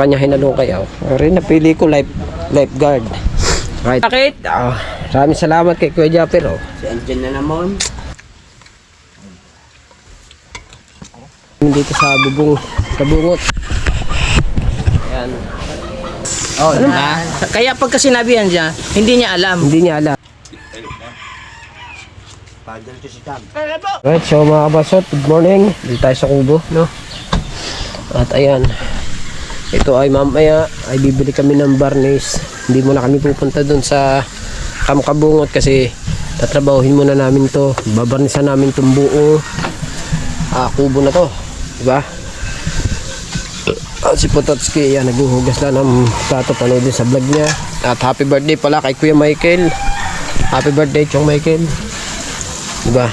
Kanya hinalukay ako. Rin napili ko lifeguard. Right. Bakit? Maraming salamat kay Kuya Japper. Si Anjan na naman. Dito sa bubong kabungot. Ayan. Oh, kaya pagka sinabihan niya, hindi niya alam. Hindi niya alam. Padal to si Tam. Right, so mga kabasot, good morning. Dito tayo sa kubo, no? At ayan. Ito ay mamaya ay bibili kami ng barnis. Hindi muna kami pupunta dun sa Kamkabungot kasi tatrabahuhin muna namin to. Babarnisan namin itong buong kubo na to, diba? At si Pototski yan, naghuhugas na ng plato, panoodin sa vlog niya. At happy birthday pala kay Kuya Michael. Happy birthday Chong Michael, diba?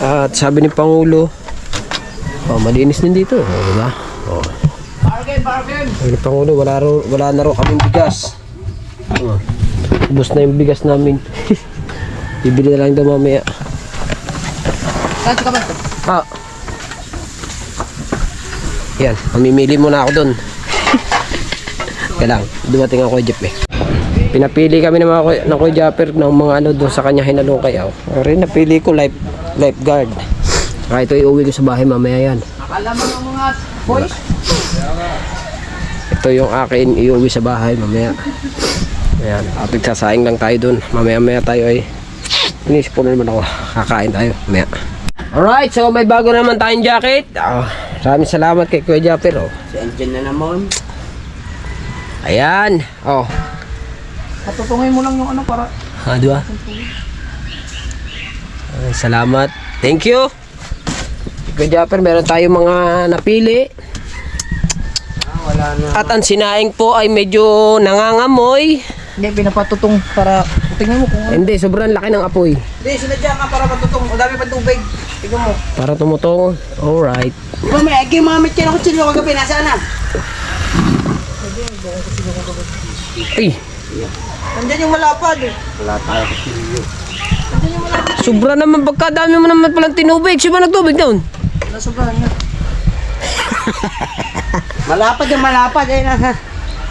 At sabi ni Pangulo, malinis din dito, diba? Bargain! Sabi ni Pangulo, wala na ro kaming bigas. Ubus na yung bigas namin. Bibili na lang daw mamaya. Saan ka ba? Yan, mamimili muna ako dun. Kailang, dumating ako kay Jeff eh. Pinapili kami ng Kuya Japper ng mga ano doon sa kanya hinalukay ako. Rin napili ko lifeguard. Kaya ito iuwi ko sa bahay mamaya yan. Akala mo ng mga boys? Ito yung akin iuwi sa bahay mamaya. Ayan, apig sasaing lang tayo dun. Mamaya tayo ay inisip ko na naman ako. Kakain tayo mamaya. Alright, so may bago naman tayong jacket. Maraming salamat kay Kuya Japper. Si Anjan na naman. Ayan. Patutungin mo lang yung ano para... Diba? Salamat. Thank you. Kuya Japper, meron tayong mga napili. Wala na. At ang sinaing po ay medyo nangangamoy. Hindi, pinapatutong para... Tingnan mo kung ano. Hindi, sobrang laki ng apoy. Hindi, sinadya ka para patutong. O dami pa tubig. Tingnan mo. Para tumutong. Alright. Mamaya, gumamit ka ng kutsilyo kagabi. Nasaan na? Ay, Nandiyan yung malapad eh. Wala tayo kutsilyo. Nandiyan yung malapad. sobra naman pagkadami mo naman palang tinubig. Siya ba nagtubig doon? Nasobrahan na. Malapad yung malapad eh.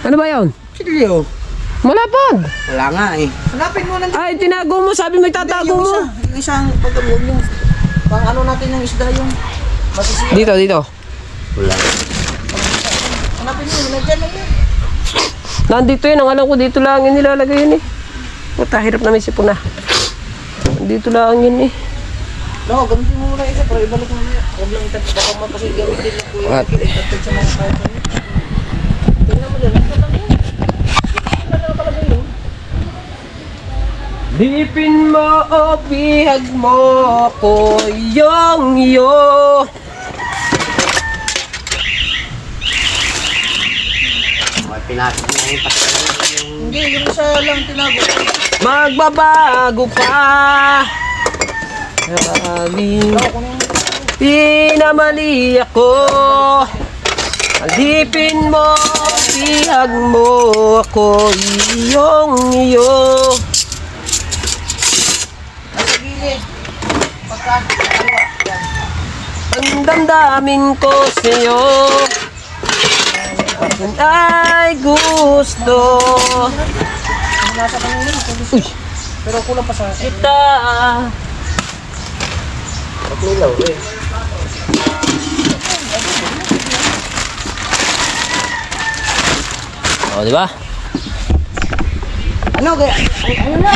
Ano ba yun? Kutsilyo. Malapad. Wala nga eh. Hanapin mo nandiyan. Ay, tinago mo. Sabi may tatago mo. Yung isang pagkabuog yung... Pang ano natin yung isda yung... Masisira. Dito. Wala. Hanapin mo, nandiyan lang yan. Nandito yun. Ang alam ko dito lang yung nilalagay yun eh. Puta, hirap na may sipon na. Dito lang yun eh. No, gamitin mo muna isa para ibalik mo muna. Huwag lang itatid. Baka mo kasi gamitin na kuya. What? Itatid sa mga kaya mo. Tingnan mo dyan. Ito lang yan. Ano na nakalagay yun? Dipin mo o bihag mo ko yung iyo. May pinasok na yung pasok yung... Hindi, yung isa lang tinago. Magbabago pa. Sabi, pinamali ako. Alipin mo, bihag mo ako iyong iyo. Nasa gilid. Pagka, kaliwa. Yan. Ang damdamin ko sa'yo ay gusto Nasa kanina. Uy. Pero kulang pa sa... kita. Pagmilaw eh. O, diba? Ano, gaya? Ano na?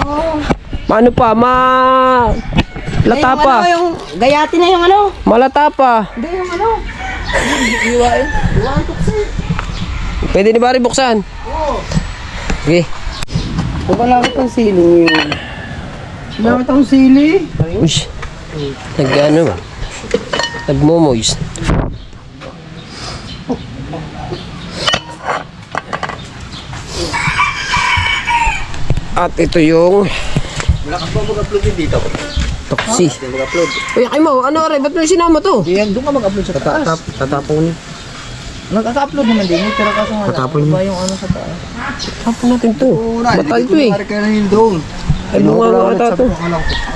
Oo. Paano pa? Lata pa. Yung gayati na yung ano? Malata pa. Hindi yung ano? Iwain. Iwain tuksi. Pwede ni Barry buksan? Oo. Okay. Wala ka pang sili yun. Wala ka pang sili? Uy. Nag-ano ba? Nagmomoist. At ito yung Wala ka ba mag-upload din dito? toksi. Hindi mag-upload. Uy, ay mo, ano rin? Ba't mo sinama to? Yan, doon ka mag-upload sa taas. Tatapong niyo. Nagka-upload naman din, pero kaso nga Tatapon lang, niyo. ba yung ano sa taas? Tapon natin to. Batal to eh. Kaya na yun doon. Ay, bunga nga ata to.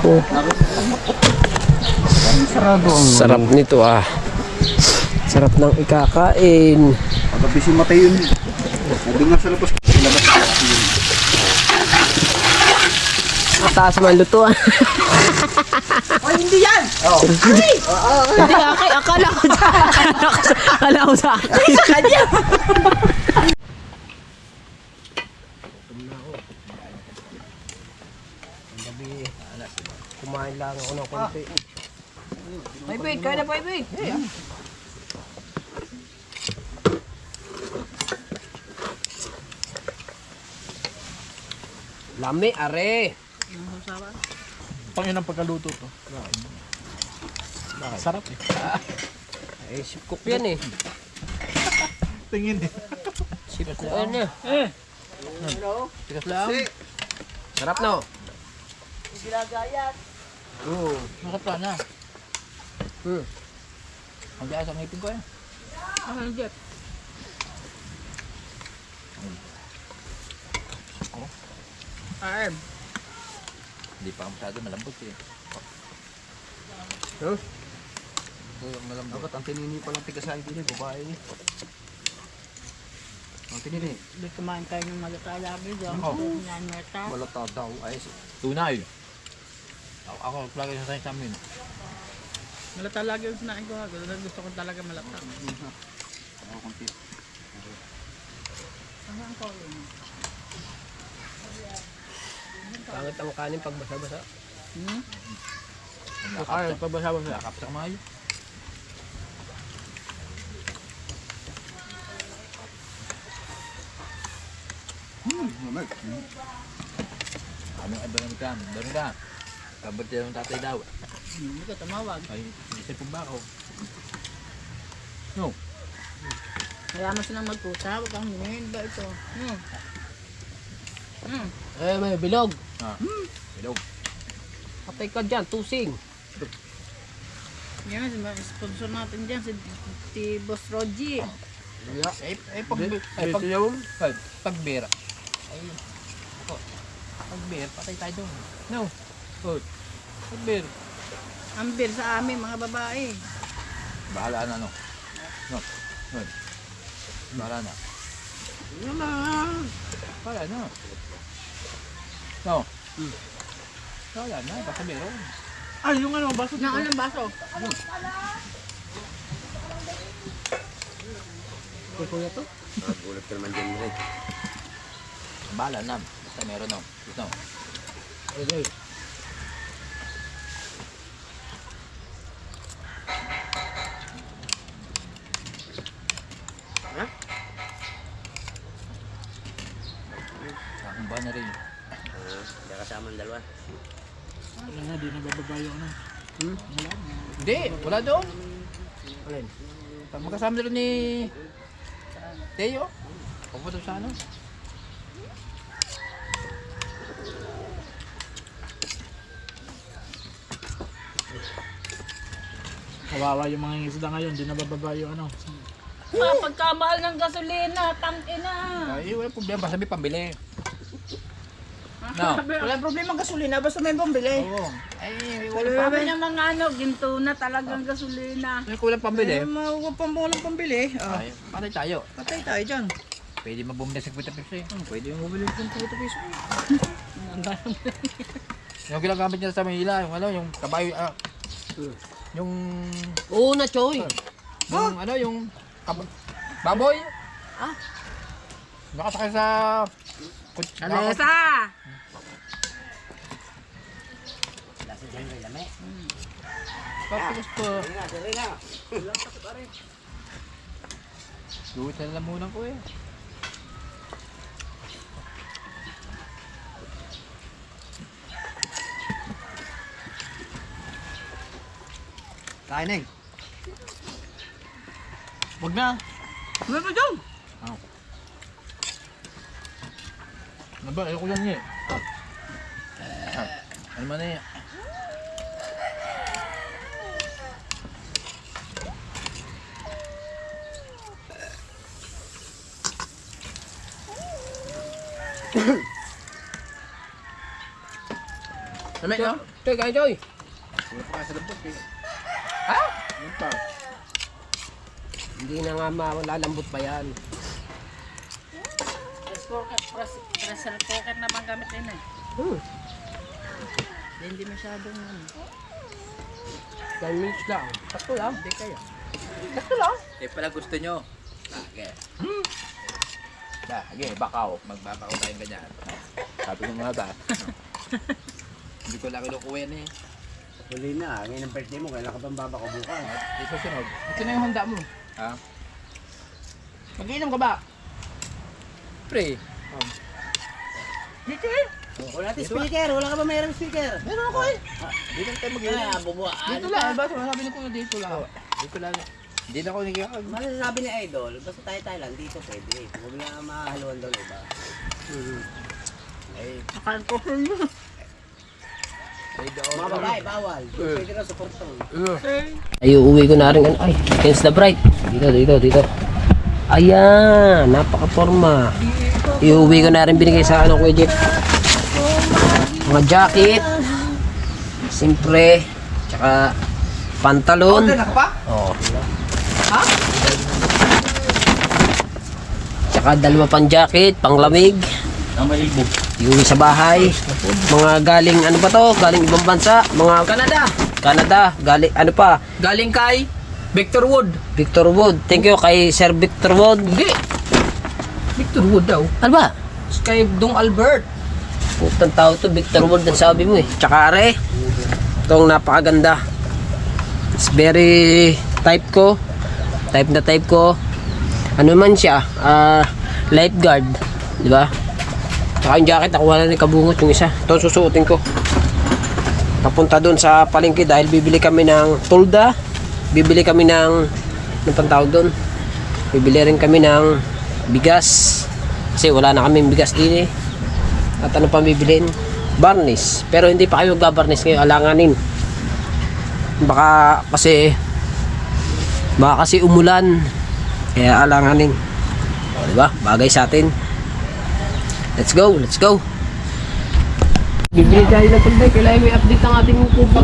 Oh. Sarado ang... Sarap nito ah. Sarap ng ikakain. Pagkabi si Matay yun. Sabi nga sa labas. Ilabas ka. Mataas man lutuan. Ay, hindi yan! Hindi, akala ko sa akala ko sa akin. Sa kanya! Kumain lang ako ng konti. Paibig, kaya na paibig. Lami, are. Pangin ang pagkaluto to. Sarap eh. Eh, sip cook yan eh. Tingin eh. Sip cook yan eh. Tigas lang. Sarap no? Ginagayat. Oo. Masarap ka na. Ang diya sa ngipin ko eh. Ano, Jeff? Arm. Hindi pa masyado malambot eh. Huh? Malambot. Dapat ang tinini palang tigasahin din eh. Babae niya. Ang tinini. Hindi kumain tayo ng malatalabi dyan. Oo. Yan, Merta. Malata daw. Ay, Tunay. Ako lagi sa amin. Malatalagi yung sinain ko nga. Gusto ko talaga malata. ako konti. Pangit ang kanin pag basa-basa. Ay, pabasa-basa. Nakap sa kamay. Mamag. Anong iba naman ka? Doon ka. Kaberte ng tatay daw. Hindi ko tumawag. Ay, hindi siya pong bako. No. Kaya mo silang magpusa. Huwag kang humihin ba ito? Eh, may bilog. Hello. Patay ka dyan, tusing. Yan, sponsor natin dyan si Boss Roji. Pagbira. Ay, ako. Pagbira, patay tayo doon. No. Oh. Pagbira. Ambir sa amin, mga babae. Bahala na, no. No. No. Bahala na. Yun na. Bahala na. No. Bahala na, basta meron. Ay, yung ano, baso. Yung anong baso? Kuya to? Gulat ka naman dyan, Red. Bahala na, basta meron, no. No. Okay. Ang ba na rin. Hindi kasama ang dalawa. Wala na, di nabababayo ano. Hindi, wala doon. Alin? Pag magkasama doon ni Teo, pupunta sa ano. Kawawa yung mga isda ngayon, di nabababayo ano. Pagkamahal ng gasolina, tangina. Ay, wala problema, basta may pambili. No. Wala problema gasolina, basta may pambili. Oo. Ay, Wala pa ng mga ano, ginto na talagang gasolina. may kulang pambili. Huwag pang walang pambili. Ay, patay tayo. Patay tayo dyan. Pwede mabumili sa 50 pesos eh. Pwede yung bumili ng 50 pesos. Yung ginagamit niya sa Manila, yung ano, yung kabayo, yung, Oo na, Choy. yung ano, yung baboy. Nakasakay sa Kalesa! Lasa dyan, Red. Lame. Papilos po. Dali na, dali na. Duwit na lamunan ko eh. Kain eh. Wag na. Ano ba dyan? Ano ba? Ayoko yan eh. Ano man eh. Ano no? Choy, kain, Choy. Wala pa sa labot eh. Hindi na nga malalambot pa yan. pressure cooker naman gamit din eh. Hindi masyadong ano. 10 minutes lang. Sakto lang. Hindi kaya. Sakto lang. Eh pala gusto nyo. Okay. Sige, bakaw. Magbabakaw tayong ganyan. Sabi ko nga ba? Hindi ko lang kinukuha yan eh. Huli na, ngayon ang birthday mo, kailan ka bang babako bukas? Di susunod. Ito na yung handa mo. Ha? Mag-inom ka ba? Pre. Dito eh. Wala natin speaker, wala ka ba mayroong speaker? Meron ako eh. Dito tayo mag Ah, bubuaan. Dito lang. Ba? Sabi ni Kuya dito lang. Dito lang. Hindi na ako nagkakag. Masasabi ni Idol, basta tayo lang, dito pwede. Huwag na mahaluan daw, diba? Eh, Nakain ko sa iyo. Mga babae, bawal. Pwede na supportong. Ay, uuwi ko na rin. Ay, against the bright. Dito. Ayan, napaka-forma. Iuwi ko na rin binigay sa ano Kuya Jeep. Mga jacket. Siyempre. Tsaka pantalon. Oo. Ha? Tsaka dalawa pang jacket, pang lamig. Iuwi sa bahay. Mga galing ano ba to? Galing ibang bansa. Mga Canada. Galing ano pa? galing kay Victor Wood. Victor Wood. Thank you kay Sir Victor Wood. Hindi. Victor Wood daw. Ano ba? Kay Dong Albert. Putang tao to, Victor Wood ang sabi mo eh. Tsaka are, itong napakaganda. It's very type ko. Type na type ko. Ano man siya, lifeguard. Di ba? Tsaka yung jacket, nakuha na ni Kabungot yung isa. Ito susuotin ko. Papunta doon sa palengke dahil bibili kami ng tulda. Bibili kami ng, ano pang tawag doon? Bibili rin kami ng bigas. Kasi wala na kami bigas din eh. At ano pang bibilin? Barnis. Pero hindi pa kayo magbabarnis ngayon, alanganin. Baka kasi umulan. Kaya alanganin. O, diba? Bagay sa atin. Let's go. Bibili tayo ng tulday. Kailangan may update ang ating kubo.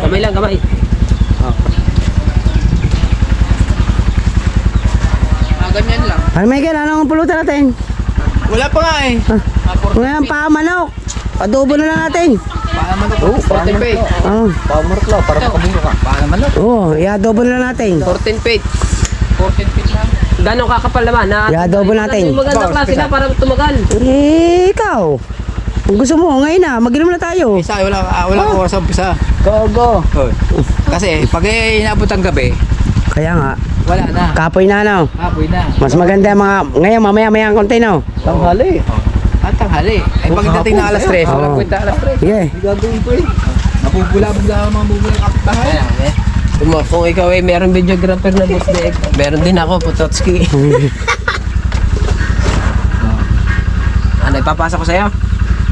Kamay lang. Ganyan lang. Ay, Michael, anong pulutan natin? Wala pa nga eh. Wala ang pamanok. Adobo na lang natin. Paano man ako? 14 feet. Oh, Pamarok lang, para makabungo ka. Paano man ako? i-adobo na lang natin. 14 feet. 14 feet lang. Gano'ng kakapal naman? I-adobo natin. Yung magandang klase na para tumagal. Ikaw. Kung gusto mo, ngayon na, mag-inom na tayo. Isa, wala ko sa umpisa. Go. Kasi pag inabot ang gabi, Kaya nga, wala na. kapoy na, no? Apoy na. Mas maganda mga, ngayon, mamaya ang konti, no? Tanghali. At tanghali. Ay pagdating na alas 3, walang Oo. kwenta alas 3. Sige. Gagawin ko eh. Nabubulabog na ang mga bubulay kapitahay. Kung ikaw ay meron videographer na boss Dek, meron din ako, Pototski. Ano, ipapasa ko sa'yo?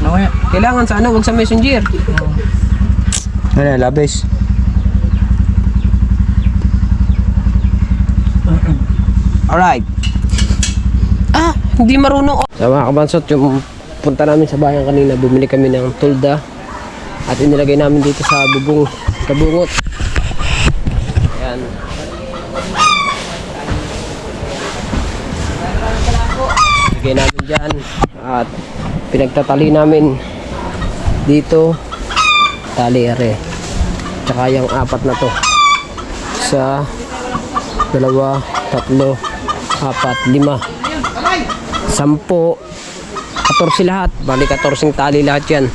Mamaya. Kailangan sa ano, huwag sa messenger. Ano, labis. Alright. Hindi marunong. So mga kabansot, yung punta namin sa bayan kanina, bumili kami ng tulda at inilagay namin dito sa kabungot. Ayan. Ilagay namin dyan at pinagtatali namin dito tali are. Tsaka yung apat na to. Isa, dalawa, tatlo, apat, 5, 10, 14 lahat. Bali 14 tali lahat yan.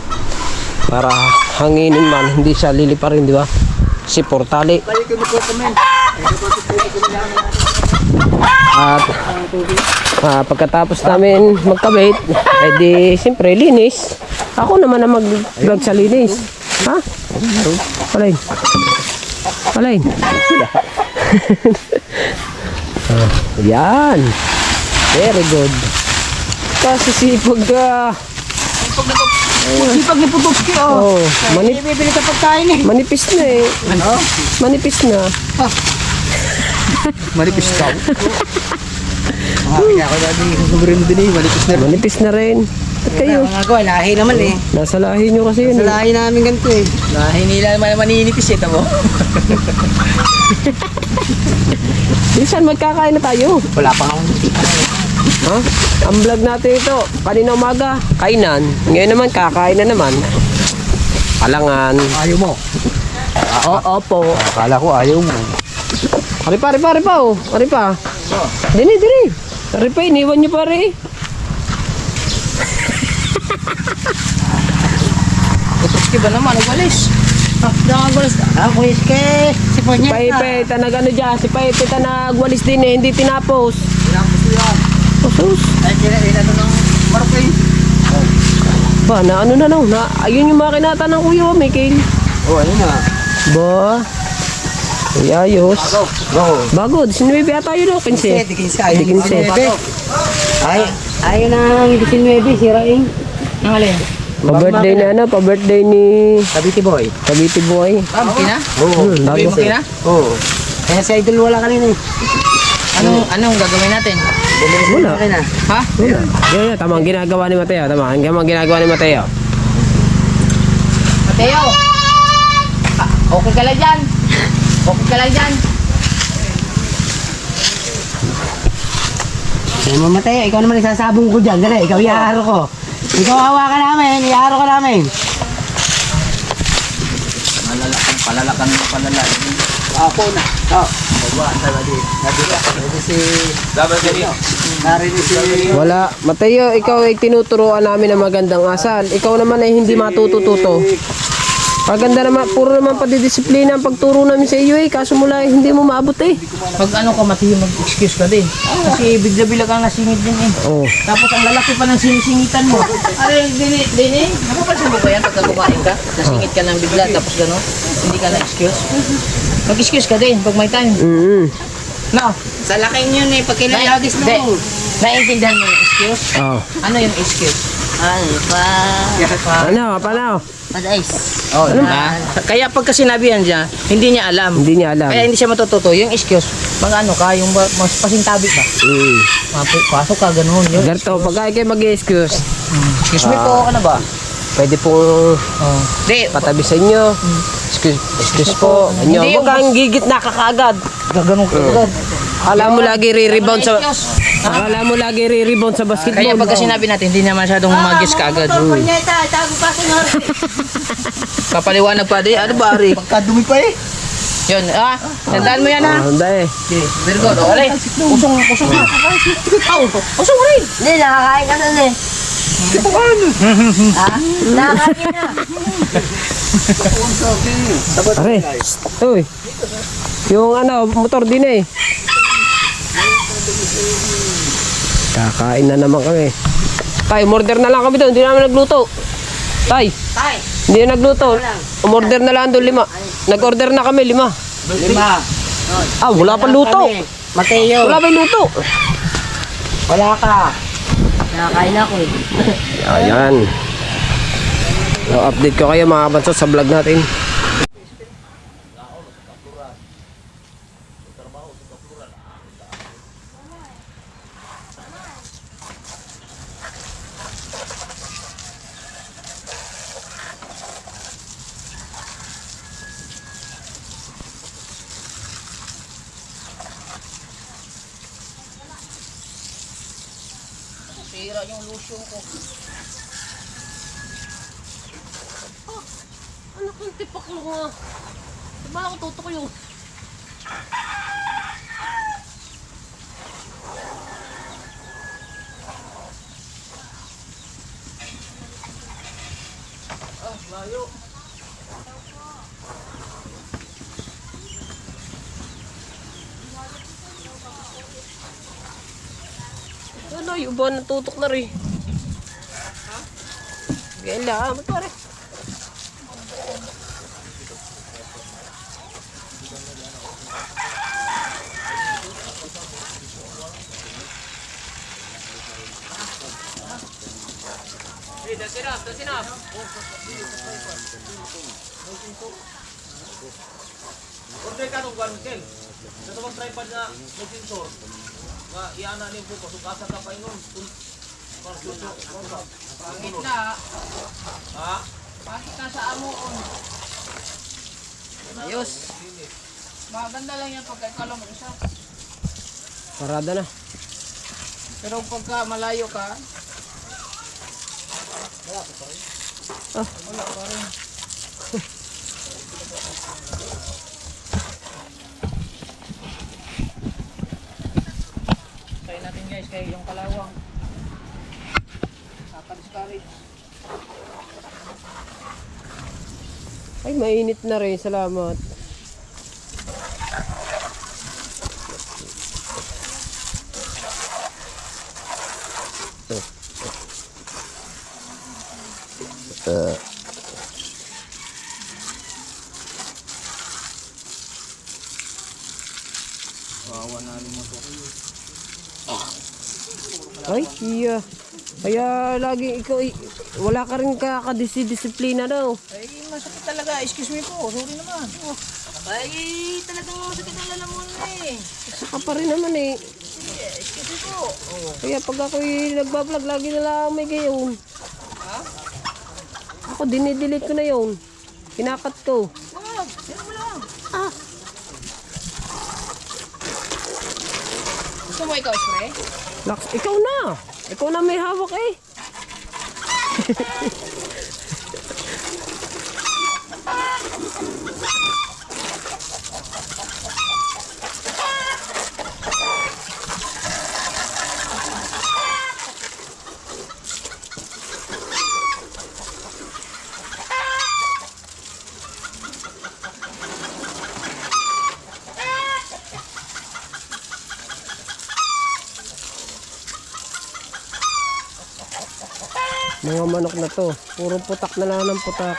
Para hanginin man, hindi siya lilipa rin, di ba? Kasi 4 tali. At pagkatapos namin magkabit, edi siyempre linis. Ako naman na mag-vlog sa linis. Ha? Palain. Yan. Very good. Kasi sipag Sipag ni Putoski oh. oh, Bibili ka pagkain eh. manipis na eh. Ano? Manipis na. Manipis ka. Kaya ako dati susuburin mo din eh. Manipis na rin. Manipis na rin. At kayo, Mga gawa, lahi naman eh. nasa lahi nyo kasi yun. Sa lahi namin ganito eh. Lahi nila naman maninipis eh. Tamo. Minsan magkakain na tayo. Wala pa akong Ha? Ang vlog natin ito, kanina umaga, kainan. Ngayon naman, kakain na naman. Kalangan. Ayaw mo. Opo. Akala ko ayaw mo. Ari pa, oh. Ari pa. Dini. Ari pa, iniwan niyo pare. Utos ba naman, nagwalis? Nagwalis. Ako iske. Si Ponyeta. Paipe, nag-ano dyan. Si Paipe, nagwalis din eh, hindi tinapos. Tinapos ko yan. Sus. Ay, ina to ng Marpin. Ba, na ano na no? Ayun yung makinata ng kuya, Mikhail. Oh, ayun na. Ba? Ay, ayos. Go. Bago, 19 ata yun o, 15. Di 15. Ayaw Di 15. Ayaw na 19, sirain. Ang alin? Pa-birthday na ano, pa-birthday ni Kabiti boy. Kabiti Boy. Pampi na? Oo. Bago. Pampi na? Oo. Kaya si Idol wala kanina eh. Anong gagawin natin? Wala. Na. Ha? Wala. Yan, tama ang ginagawa ni Mateo. Tama ang ginagawa ni Mateo. Mateo! Okay ka lang dyan. Okay ka lang dyan. Kaya mo Mateo, ikaw naman isasabong ko dyan. Dali, ikaw iaharo ko. Ikaw hawakan namin, iaharo ka namin. Palalakan. Ako na. Oh. Dapat ganyan. Narinig si... Wala. Mateo, ikaw ay tinuturuan namin ng magandang asal. Ikaw naman ay hindi matutututo. Paganda naman, puro naman padidisiplina ang pagturo namin sa iyo eh. Kaso mula hindi mo maabot eh. Pag ano ka, Mateo, mag-excuse ka din. Kasi bigla-bilag ang nasingit din eh. Oh. Tapos ang lalaki pa ng sinisingitan mo. Aray, dini. Napapansin mo ba yan pagka kumain ka? Nasingit ka ng bigla tapos gano'n. Hindi ka na-excuse. Mag-excuse ka din pag may time. No. Sa laking yun eh, pag kinalagis na mo. Naiintindihan mo yung excuse? Oh. Ano yung excuse? Ano pa? Paano? Padais. Oh, kaya pagka sinabihan niya, hindi niya alam. Hindi niya alam. Kaya hindi siya matututo. Yung excuse, mag-ano ka, yung mas pasintabi ka. Pasok ka, ganun. Yung Garto, pag kayo mag-excuse, excuse me po, ano ba? pwede pong Di, patabi sa inyo. Excuse po. Inyo, Hindi, huwag kang gigit na kakaagad. gaganon ka agad. Alam mo lagi re-rebound sa... Excuse. Akala mo lagi re-rebound sa basketball. Kaya pagka sinabi natin, hindi na masyadong magis ka agad. Papaliwanag pa din. Ano ba, Ari? Pagkadumi pa eh. Yun, tandaan mo yan, ha? Hindi. Very good. Okay. Usong ka. Usong rin. Hindi, nakakain ka nun eh. Ha? Nakakain na. Pare. Uy. Yung ano, motor din eh. Kakain na naman kami. Tay, umorder na lang kami doon. Hindi namin nagluto. Tay. Hindi na nagluto. Umorder na lang doon 5. Nag-order na kami 5. 5. Wala pa luto. Mateo. Wala pa luto. Wala ka. Nakakain na ako eh. Ayan. So, update ko kayo mga kabansot sa vlog natin. Sira yung lotion ko. Ano kung tipak mo nga? Diba ako tutok yung... Ano, yung buwan natutok na rin. Gala, pare. That's enough. Order ka nung Kel. Sa mga tripod na may sensor. Nga iana ni buko sukasa ka pa ingon. Pangit na. Ha? Pangit na sa amoon. Ayos. Maganda lang yan pagka ikaw lang mag-isa. Parada na. Pero pagka malayo ka, wala pa rin. Try natin guys kay yung kalawang. Nakaka-discourage. Ay, mainit na rin. Salamat. Ay, iya. Kaya lagi ikaw, wala ka rin kakadisiplina daw. Ay, masakit talaga. Excuse me po. Sorry naman. Ay, talagang masakit ang lalamunan eh. Saka pa rin naman eh. Excuse me po. Kaya pag ako'y nagbablog, lagi na lang may gayon. Ako, dinidelete ko na yun. Kinakat ko. Wag, yan mo lang. Gusto mo ikaw spray? Lax, ikaw na. Ikaw na may hawak eh. Mga manok na to. Puro putak na lang ng putak.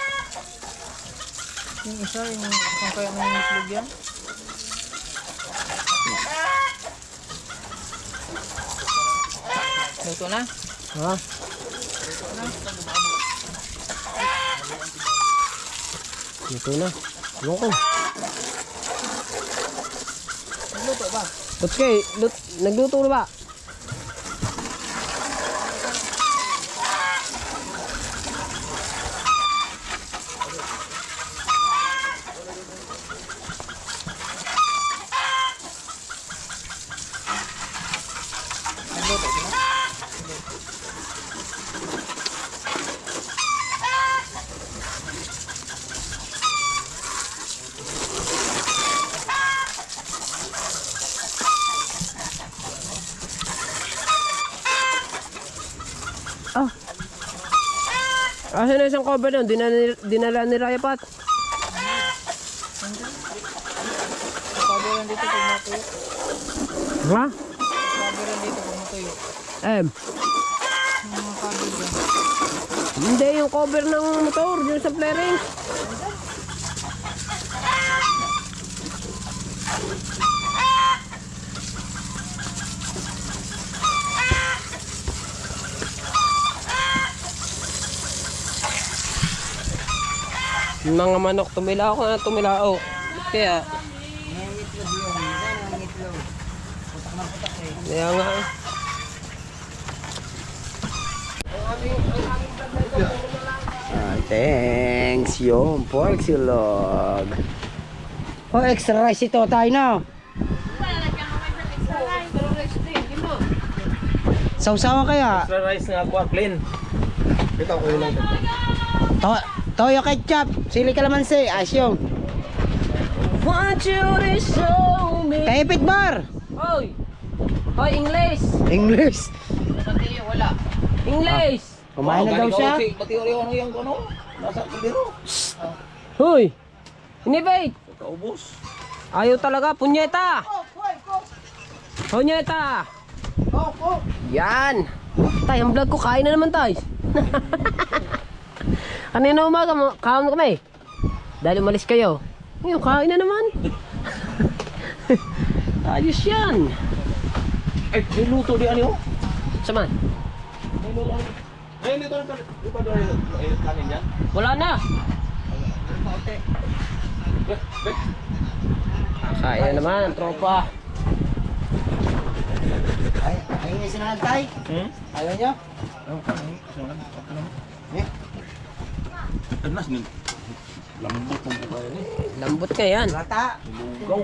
Yung isa, yung kung kaya nangingitlog yan. Luto na? Ha? Ito na. Ano ko? Nagluto ba? Nagluto na ba? Nagluto sila? Asan na isang cover doon? Dinala ni Rayapat. Kabiran dito pag matuyo. Ha? Kabiran dito pag matuyo. Yung mga kabiran. Hindi yung cover ng motor, yung sa flaring. Yung mga manok, tumilao ka na tumilao. Kaya, kaya nga eh. Thanks yung pork silog. Oh, extra rice ito tayo na. Sausawa kaya? Extra rice nga ako, plain. Ito ako yun lang. Toyo ketchup, sili kalamansi, asyong. Want you to show me. Kaipit bar. Hoy! Hoy, English! English. Pati wala. English! Kumain na daw siya. Pati ano yung ano? Nasa kuliro. Hoy! Inibate! Kaubos. Ayaw talaga, punyeta! Punyeta! Yan! Tay, ang vlog ko, kain na naman tay. Kanina umaga, kaon kami. Dahil umalis kayo. Ngayon, kain na naman. Ayos yan. Ay, niluto di ano? Saman? Ay, dito na. Di ba doon yung kanin yan? Wala na. Kain na naman, ang tropa. Ay, nga sinahal tayo. Ayaw niya? Tanas nin. Lambot ng buka yan eh. Lambot ka yan. Rata. Lugaw.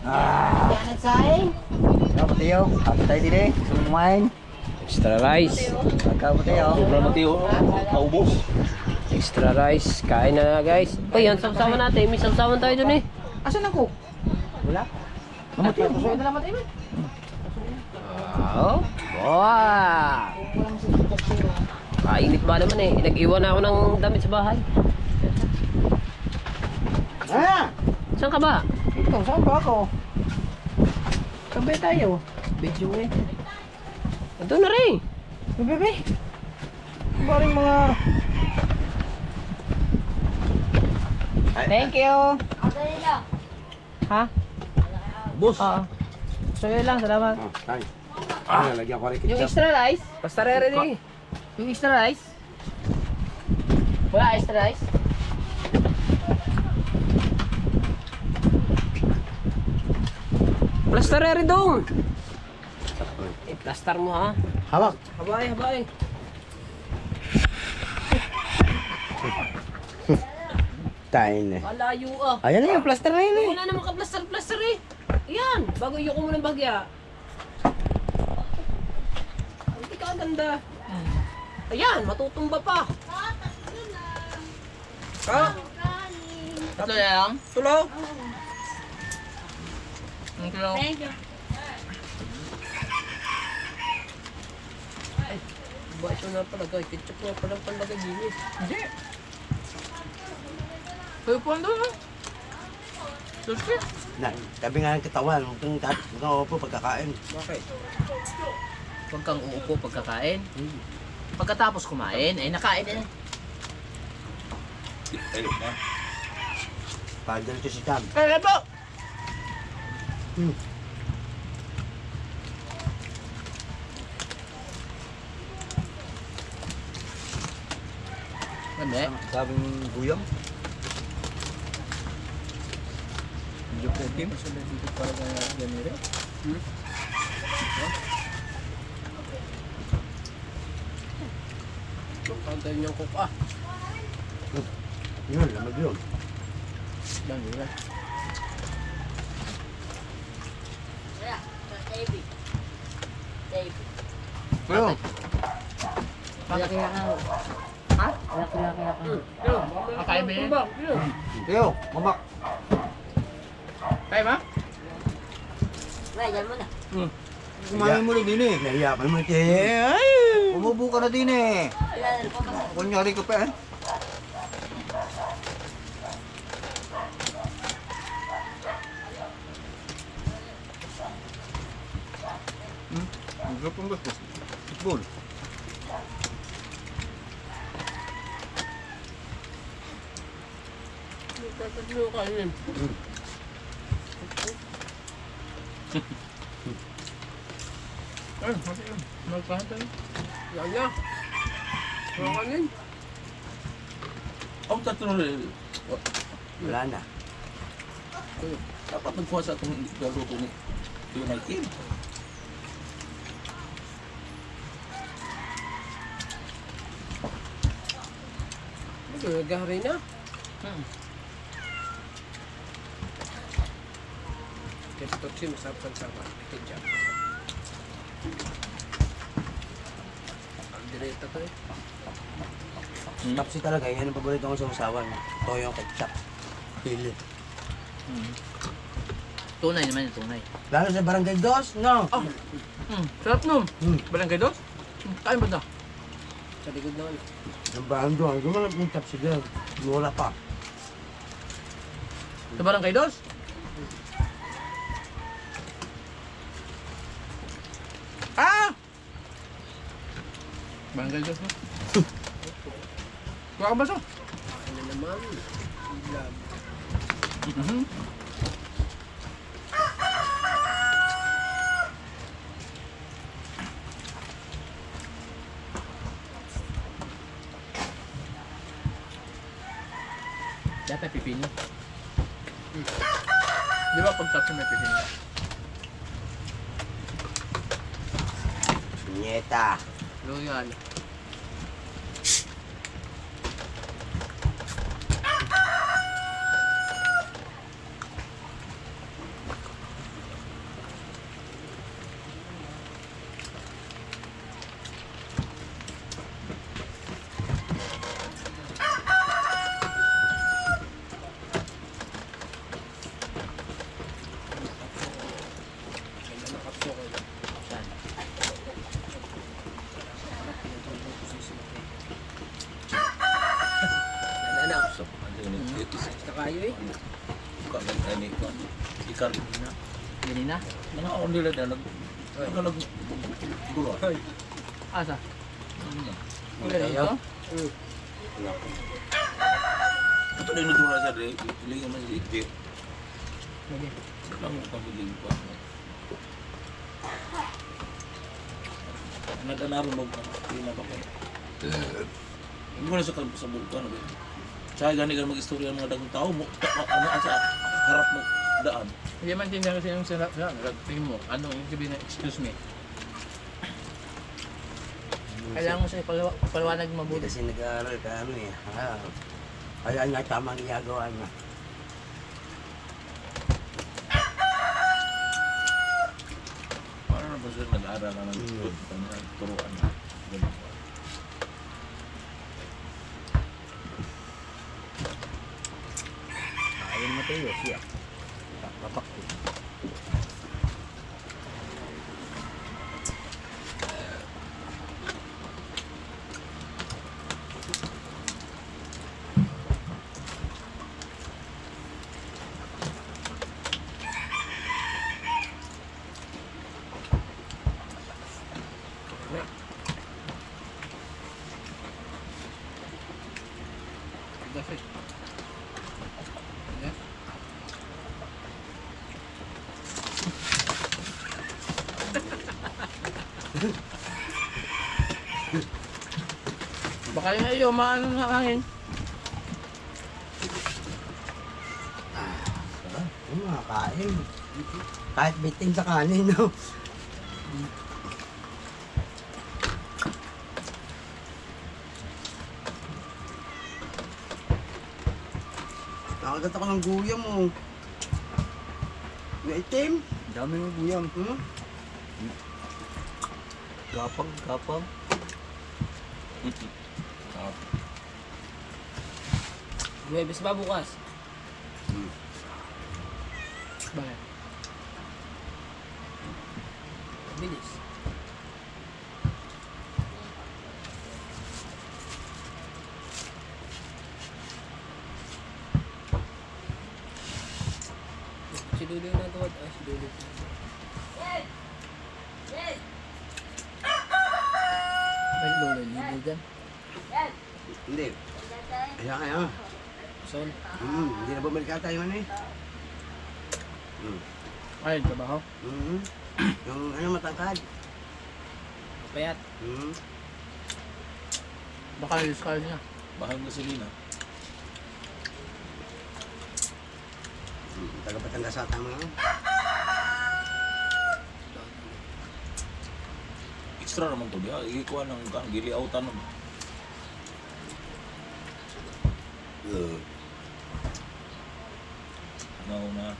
Yan ang saing. Ako tayo. Ako tayo din eh. Sumain. Extra rice. Ako tayo. Sobrang matiyo. Naubos. Extra rice. Kain na guys. Uy, yan sawsawan natin. May sawsawan tayo dun eh. Asan ang cook? Wala. Mamatay. Susunod na lang matay mo. Wow. Wow. Kainit ba naman eh. Nag-iwan ako ng damit sa bahay. Ah! Saan ka ba? Ito, saan ba ako? Sabay tayo. Video eh. Ito na rin. Bebe. Baring mga... Thank you. Ha? Boss. Oo. So yun lang, salamat. Ay. Lagyan ko rin Yung extra rice? Basta re rin eh. Yung extra rice? Wala extra rice? Plaster re dong. Plaster mo ha. Hawak. Habay, habay. Tayo na. Malayo ah. Ayan na yung plaster na yun eh. Wala naman ka-plaster eh. Ayan, bago iyo ko muna ng bagya. Hindi ka ganda. Ayan, matutumba pa. Ha? Tatlo na lang? Tulo? Ang kilo. Ba, ito na palagay. Ketchup na palang palagay din eh. Hindi. Kayo po ando ha? Sushi? Na, sabi nga ng katawan, huwag kang upo pagkakain. Bakit? Huwag kang uupo pagkakain. Pagkatapos kumain, ay nakain na. Padal ito si Tam. Kaya po! Hindi. Sabing buyang. Medyo puti. Masunod dito para kaya ganire. Kantay niyang cook ah. Yun, lamag yun. Ganire. Pero, Ha? Makain ba yun? Teo, mamak. Kaya ba? Kumain mo na din eh. Nahiya pa naman Ay! Umubo ka na din eh. Kunyari ka pa eh. Ang sarap ang gusto. Football. Tatlo kainin. Ay, mati yun. Magpahantay. Yan niya. Kanin. Ang tatlo rin. Wala na. Dapat nagkuha sa itong galuto ni United. Nagahari na. Ito siya masarap sama. Ketchup. Ang direkta to eh. Tapsi talaga, yan ang paborito ko sa usawan. Toyo ketchup. Pili. Tunay naman yung tunay. Lalo sa Barangay Dos, no? Sarap nun. Barangay Dos? Kain ba na? Sa likod naman. Ang bahan doon, gumanap yung tapsi doon. Wala pa. Sa Barangay Dos? Ah! Barangay Dos no? Kuha ka ba so? Ano naman? Vlog. Dapat pipino. Di ba pag tapos may pipino? Nyeta. Loyal. Kayo eh. Kaganda ni ko. Ikar na. Gini na. Ano ako nila na nag gulo. Asa? Wala ito? Ito na nudura sa re. Ilingan man si Ikir. Lagi. Lang mo pabiling pa. Nag-anaro mo ka. Hindi na ba ko? Hindi mo na sa bulkan. Tsaka gani ka mag-istorya ng mga dagong tao mo. Ano sa harap mo daan. Hindi man tindihan kasi yung sarap na. Tingin mo, anong yung sabihin na excuse me? Kailangan mo siya ipaliwanag mabuti. Kasi nag-aaral ka ano eh. Kaya nga tamang ginagawa niya. Paano na ba sila nag-aaral na turuan na? Ganun ba? Ayun mo tayo siya. Papak ko. Dapat. Ya. Baka yun ay umaano ng hangin. Yung mga kain. Kahit bitin sa kanin, no? Nakagat ako ng guyam mo. May itim. Dami ng guyam. Hmm? Gapang. Huwebes ba bukas? Bakit? Bilis. Si Dulo yung nagawad. Si Dulo. May Dulo libo dyan. Hindi. Kaya. Sol. Hindi na bumalik ata yung ano eh. Ay, trabaho. Yung ano matangkad. Payat. Baka yung niya. Bahang gasolina. Taga-Batangas ata ang mga. Extra naman to biya. Ikuha ng gili-outan naman. Na.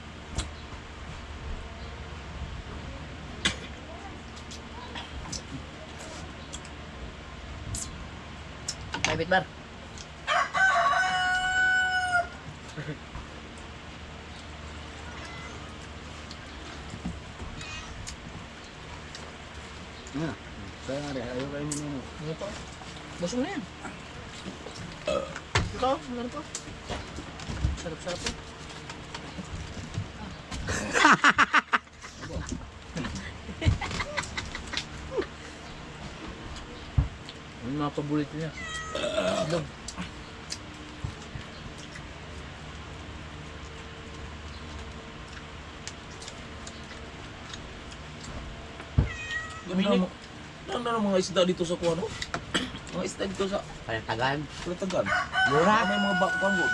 Private bar. Saya nga rin, ayaw kayo nino. Ano pa? Busog na yan. Ikaw, ano pa? Sarap-sarap eh. Ano yung mga paborito niya? Itlog. Dominik. Ano na mga isda dito sa kuano? Mga isda dito sa Palatagan. Kalatagan. Mura. May mga bakwango.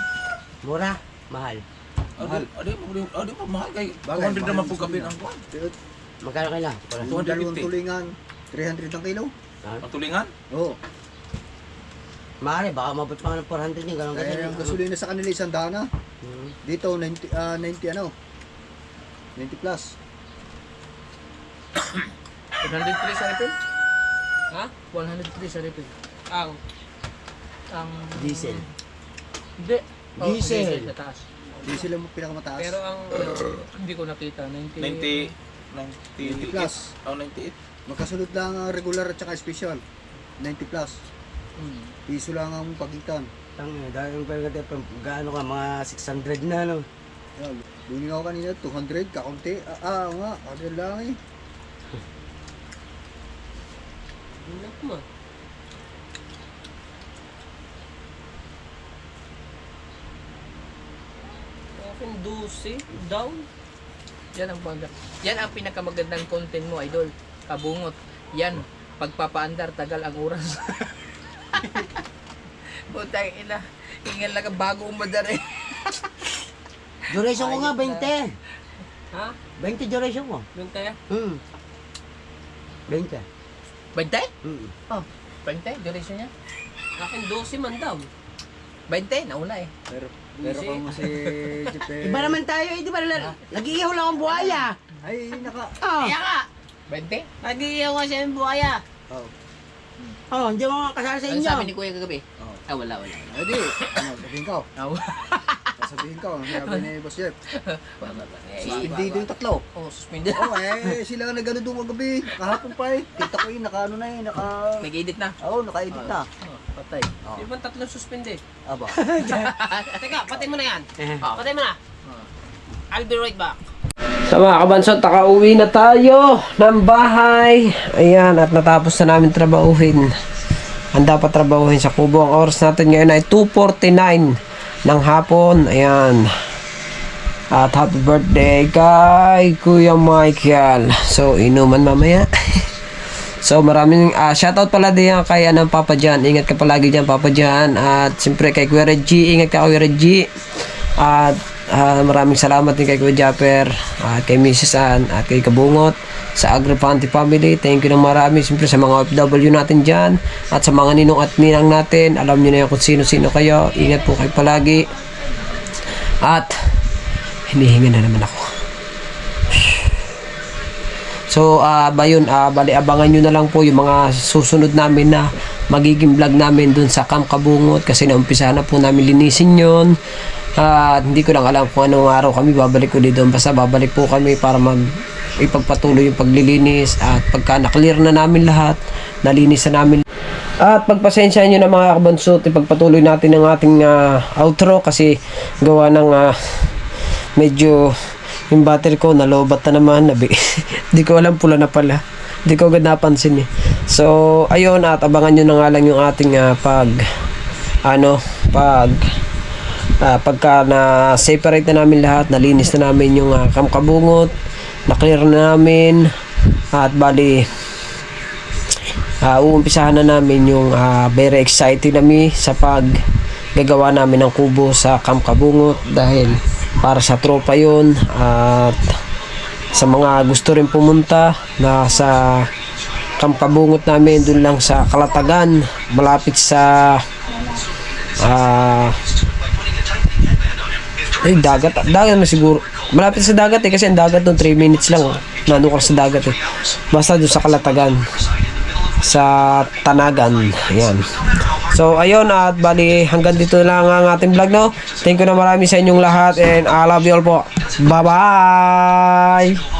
Mura. Mahal. Adi pa mahal kay Bagay, 200 naman mahal po yung kape isda. ng kuan. Magkano kayo lang? Yung dalawang 250. tulingan, 300 ang kilo. Patulingan? Oo. Maaari, baka mabot pa nga ng 400 niya. Ganun kasi. Kaya yung gasolina sa kanila isang dana. Dito 90 ano. 90 plus. 103 sa refill? Ha? 103 sa refill. Ang Diesel. Hindi. Oh, Diesel. Sa taas. Diesel ang pinakamataas. Pero ang hindi ko nakita 90 90 plus. Oh, 98. Magkasunod lang ang regular at saka special. 90 plus. Hmm. Piso lang ang pagitan. Dahil yung pagkati, gaano ka, mga 600 na, no? Yan, duling ako kanina, 200, kakunti. Oo nga, kasi lang eh. Inak mo. Akin 12 down. Yan ang pinakamagandang content mo, idol. Kabungot. Yan, pagpapaandar, tagal ang oras. Putang ina. Hingal lang ka bago umadar eh. Duration ko nga, 20. Ha? 20 duration ko. Yung kaya? 20. 20? Mm. Oh, 20, duration niya. Akin 12 man daw. 20, nauna eh. Pero kung si Jeep eh. Iba naman tayo, di ba? Nag-iihaw lang ang buhaya. Ay, Kaya ka! 20? Nag-iiyaw nga siya yung buhaya. Oh, hindi mo kasama sa Ano inyo. sabi ni Kuya kagabi? Oo. Ah, wala. Ay, di. Sabihin ko. Sabihin ko. Sabi ni Boss Jeff. Suspended yung tatlo. Oh, suspended. Sila nga nag-ano doon kagabi. Kahapon pa eh. Kita ko yun, naka-ano na eh. Nag-edit na. Oo, naka-edit na. Oh, patay. Di ba tatlong suspende? Aba. Teka, patay mo na yan. Oh. Patay mo na. I'll be right back. So mga kabansot, nakauwi na tayo ng bahay. Ayan, at natapos na namin trabahuhin. Ang dapat trabahuhin sa kubo. Ang oras natin ngayon ay 2:49 ng hapon. Ayan. At happy birthday kay Kuya Michael. So, inuman mamaya. So, maraming shoutout pala din kay Papa Jan. Ingat ka palagi dyan, Papa Jan. At siyempre kay Kuya Reggie. Ingat ka, Kuya Reggie. At maraming salamat din kay Kuya Japper, at kay Mrs. Ann, at kay Kabungot, sa Agripante family. Thank you ng marami. Siyempre sa mga OFW natin dyan, at sa mga ninong at ninang natin. Alam nyo na yan kung sino-sino kayo. Ingat po kayo palagi. At hinihinga na naman ako. So, bali abangan nyo na lang po yung mga susunod namin na magiging vlog namin dun sa Camp Kabungot, kasi naumpisahan na po namin linisin yun. Hindi ko lang alam kung anong araw kami babalik ulit doon. Basta babalik po kami para ipagpatuloy yung paglilinis, at pagka na-clear na namin lahat, nalinis na namin. At pagpasensya nyo na mga kabansot, ipagpatuloy natin ang ating outro, kasi gawa ng medyo yung battery ko nalobat na naman. Di ko alam, pula na pala. Di ko agad napansin eh. So ayun, at abangan nyo na nga lang yung ating pagka na-separate na namin lahat, nalinis na namin yung Camp Kabungot, na-clear na namin, at bali uumpisahan na namin yung very excited kami sa paggagawa namin ng kubo sa Camp Kabungot, dahil para sa tropa yun. At sa mga gusto rin pumunta na sa Camp Kabungot namin, dun lang sa Kalatagan, malapit sa dagat na siguro. Malapit sa dagat eh, kasi ang dagat doon 3 minutes lang. Nandun ka sa dagat eh. Basta doon sa Kalatagan, sa Tanagan. Ayan. So ayun, at bali hanggang dito lang ang ating vlog, no. Thank you na marami sa inyong lahat, and I love you all po. Bye bye.